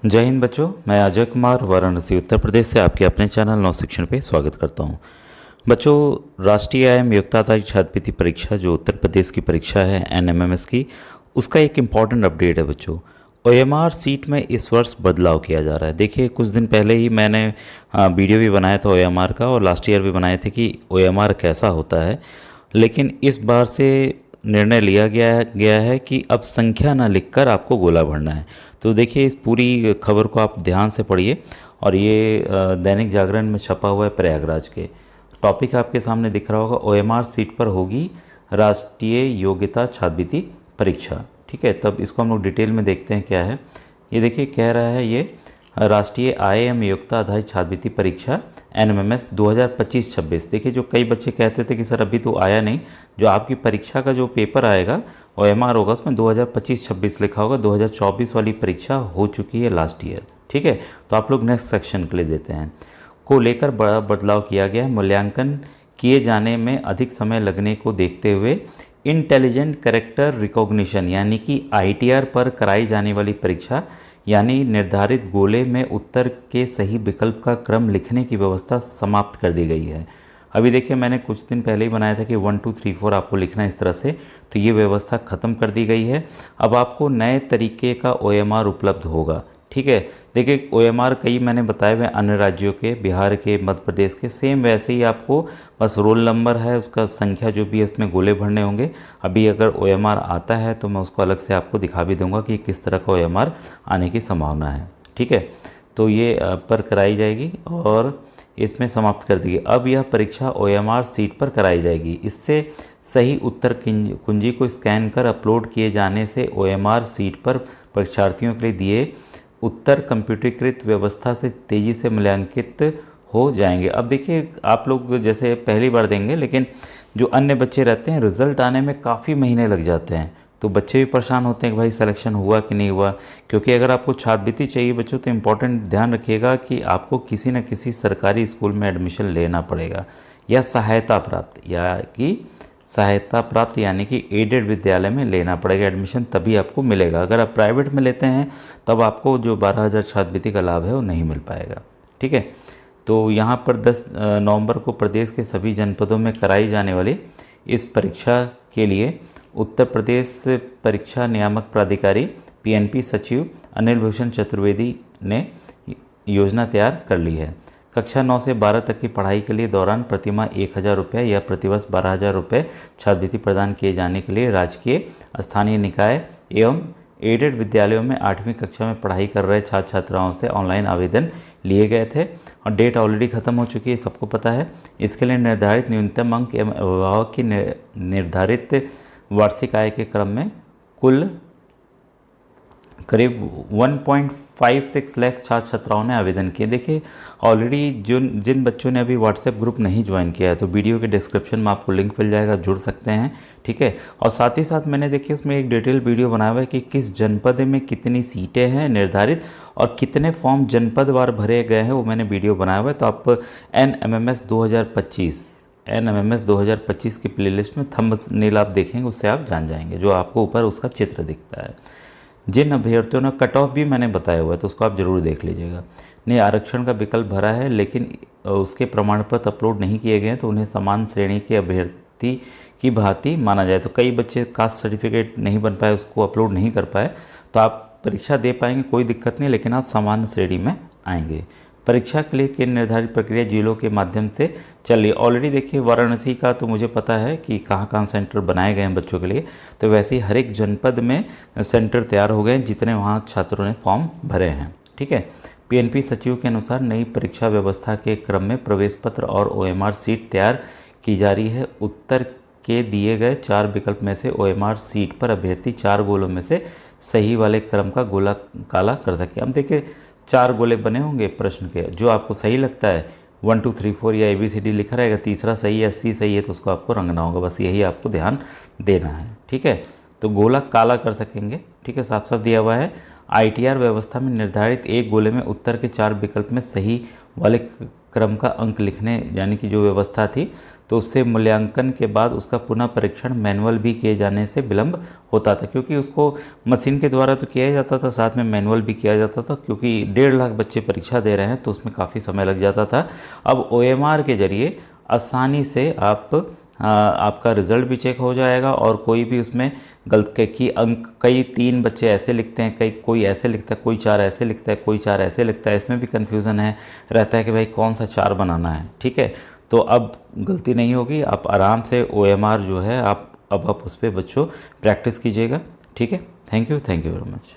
जय हिंद बच्चों, मैं अजय कुमार वाराणसी उत्तर प्रदेश से आपके अपने चैनल नव शिक्षण पे स्वागत करता हूं। बच्चों, राष्ट्रीय आय योग्यता आधारित छात्रवृत्ति परीक्षा जो उत्तर प्रदेश की परीक्षा है एनएमएमएस की, उसका एक इम्पॉर्टेंट अपडेट है बच्चों। ओएमआर सीट में इस वर्ष बदलाव किया जा रहा है। देखिए, कुछ दिन पहले ही मैंने वीडियो भी बनाया था ओएमआर का, और लास्ट ईयर भी बनाए थे कि ओएमआर कैसा होता है। लेकिन इस बार से निर्णय लिया गया है कि अब संख्या ना लिखकर आपको गोला भरना है। तो देखिए, इस पूरी खबर को आप ध्यान से पढ़िए। और ये दैनिक जागरण में छपा हुआ है प्रयागराज के। टॉपिक आपके सामने दिख रहा होगा, ओएमआर सीट पर होगी राष्ट्रीय योग्यता छात्रवृत्ति परीक्षा। ठीक है, तब इसको हम लोग डिटेल में देखते हैं क्या है। ये देखिए, कह रहा है ये राष्ट्रीय आय एवं योग्यता आधारित छात्रवृत्ति परीक्षा एनएमएमएस 2025-26। देखिए, जो कई बच्चे कहते थे कि सर अभी तो आया नहीं, जो आपकी परीक्षा का जो पेपर आएगा ओएमआर होगा उसमें 2025-26 लिखा होगा। 2024 वाली परीक्षा हो चुकी है लास्ट ईयर। ठीक है, तो आप लोग नेक्स्ट सेक्शन के लिए देते हैं को लेकर बड़ा बदलाव किया गया है। मूल्यांकन किए जाने में अधिक समय लगने को देखते हुए इंटेलिजेंट कैरेक्टर रिकॉग्निशन यानी कि आईटीआर पर कराई जाने वाली परीक्षा यानी निर्धारित गोले में उत्तर के सही विकल्प का क्रम लिखने की व्यवस्था समाप्त कर दी गई है। अभी देखिए, मैंने कुछ दिन पहले ही बनाया था कि 1 2 3 4 आपको लिखना है इस तरह से, तो ये व्यवस्था ख़त्म कर दी गई है। अब आपको नए तरीके का ओएमआर उपलब्ध होगा। ठीक है, देखिए ओएमआर कई मैंने बताए हुए अन्य राज्यों के, बिहार के, मध्य प्रदेश के, सेम वैसे ही आपको बस रोल नंबर है, उसका संख्या जो भी है उसमें गोले भरने होंगे। अभी अगर ओएमआर आता है तो मैं उसको अलग से आपको दिखा भी दूंगा कि किस तरह का ओएमआर आने की संभावना है। ठीक है, तो ये पर कराई जाएगी और इसमें समाप्त कर दी गई। अब यह परीक्षा ओएमआर सीट पर कराई जाएगी। इससे सही उत्तर कुंजी को स्कैन कर अपलोड किए जाने से ओएमआर सीट पर परीक्षार्थियों के लिए दिए उत्तर कंप्यूटरीकृत व्यवस्था से तेज़ी से मूल्यांकित हो जाएंगे। अब देखिए, आप लोग जैसे पहली बार देंगे, लेकिन जो अन्य बच्चे रहते हैं रिज़ल्ट आने में काफ़ी महीने लग जाते हैं, तो बच्चे भी परेशान होते हैं कि भाई सिलेक्शन हुआ कि नहीं हुआ। क्योंकि अगर आपको छात्रवृत्ति चाहिए बच्चों, तो इम्पोर्टेंट ध्यान रखिएगा कि आपको किसी न किसी सरकारी स्कूल में एडमिशन लेना पड़ेगा, या सहायता प्राप्त यानी कि एडेड विद्यालय में लेना पड़ेगा एडमिशन, तभी आपको मिलेगा। अगर आप प्राइवेट में लेते हैं तब आपको जो 12,000 छात्रवृत्ति का लाभ है वो नहीं मिल पाएगा। ठीक है, तो यहाँ पर 10 नवंबर को प्रदेश के सभी जनपदों में कराई जाने वाली इस परीक्षा के लिए उत्तर प्रदेश परीक्षा नियामक प्राधिकारी पीएनपी सचिव अनिल भूषण चतुर्वेदी ने योजना तैयार कर ली है। कक्षा 9 से 12 तक की पढ़ाई के लिए दौरान प्रतिमाह 1,000 रुपये या प्रतिवर्ष 12,000 रुपये छात्रवृत्ति प्रदान किए जाने के लिए राजकीय स्थानीय निकाय एवं एडेड विद्यालयों में 8वीं कक्षा में पढ़ाई कर रहे छात्र छात्राओं से ऑनलाइन आवेदन लिए गए थे, और डेट ऑलरेडी ख़त्म हो चुकी है, सबको पता है। इसके लिए निर्धारित न्यूनतम अंक एवं अभिभावक की निर्धारित वार्षिक आय के क्रम में कुल करीब 1.56 लाख छात्र छात्राओं ने आवेदन किए। देखिए, ऑलरेडी जिन बच्चों ने अभी व्हाट्सएप ग्रुप नहीं ज्वाइन किया है, तो वीडियो के डिस्क्रिप्शन में आपको लिंक मिल जाएगा, जुड़ सकते हैं। ठीक है, और साथ ही साथ मैंने देखिए उसमें एक डिटेल वीडियो बनाया हुआ है कि किस जनपद में कितनी सीटें हैं निर्धारित और कितने फॉर्म जनपदवार भरे गए हैं, वो मैंने वीडियो बनाया हुआ है। तो आप एनएमएमएस 2025 की प्लेलिस्ट में थंबनेल आप देखेंगे, उससे आप जान जाएंगे, जो आपको ऊपर उसका चित्र दिखता है। जिन अभ्यर्थियों ने कट ऑफ भी मैंने बताया हुआ है, तो उसको आप ज़रूर देख लीजिएगा। ने आरक्षण का विकल्प भरा है लेकिन उसके प्रमाण पत्र अपलोड नहीं किए गए हैं, तो उन्हें समान श्रेणी के अभ्यर्थी की भांति माना जाए। तो कई बच्चे कास्ट सर्टिफिकेट नहीं बन पाए, उसको अपलोड नहीं कर पाए, तो आप परीक्षा दे पाएंगे, कोई दिक्कत नहीं, लेकिन आप समान श्रेणी में आएंगे। परीक्षा के लिए की निर्धारित प्रक्रिया जिलों के माध्यम से चल रही है। ऑलरेडी देखिए, वाराणसी का तो मुझे पता है कि कहाँ कहाँ सेंटर बनाए गए हैं बच्चों के लिए, तो वैसे ही हर एक जनपद में सेंटर तैयार हो गए हैं जितने वहाँ छात्रों ने फॉर्म भरे हैं। ठीक है, पीएनपी सचिव के अनुसार नई परीक्षा व्यवस्था के क्रम में प्रवेश पत्र और ओएमआर सीट तैयार की जा रही है। उत्तर के दिए गए 4 विकल्प में से ओएमआर सीट पर अभ्यर्थी 4 गोलों में से सही वाले क्रम का गोला काला कर सके। अब देखिए, 4 गोले बने होंगे प्रश्न के, जो आपको सही लगता है 1 2 3 4 या ABCD लिखा रहेगा, तीसरा सही है, C सही है, तो उसको आपको रंगना होगा। बस यही आपको ध्यान देना है। ठीक है, तो गोला काला कर सकेंगे। ठीक है, साफ साफ दिया हुआ है। आईटीआर व्यवस्था में निर्धारित एक गोले में उत्तर के 4 विकल्प में सही वाले क्रम का अंक लिखने यानी कि जो व्यवस्था थी, तो उससे मूल्यांकन के बाद उसका पुनः परीक्षण मैनुअल भी किए जाने से विलम्ब होता था, क्योंकि उसको मशीन के द्वारा तो किया जाता था, साथ में मैनुअल भी किया जाता था, क्योंकि 1.5 लाख बच्चे परीक्षा दे रहे हैं तो उसमें काफ़ी समय लग जाता था। अब OMR के जरिए आसानी से आपका रिज़ल्ट भी चेक हो जाएगा और कोई भी उसमें गलत की अंक, कई 3 बच्चे ऐसे लिखते हैं, कोई ऐसे लिखता है, कोई 4 ऐसे लिखता है, कोई 4 ऐसे लिखता है, इसमें भी कन्फ्यूज़न है रहता है कि भाई कौन सा 4 बनाना है। ठीक है, तो अब गलती नहीं होगी, आप आराम से OMR जो है आप उस पर बच्चों प्रैक्टिस कीजिएगा। ठीक है, थैंक यू वेरी मच।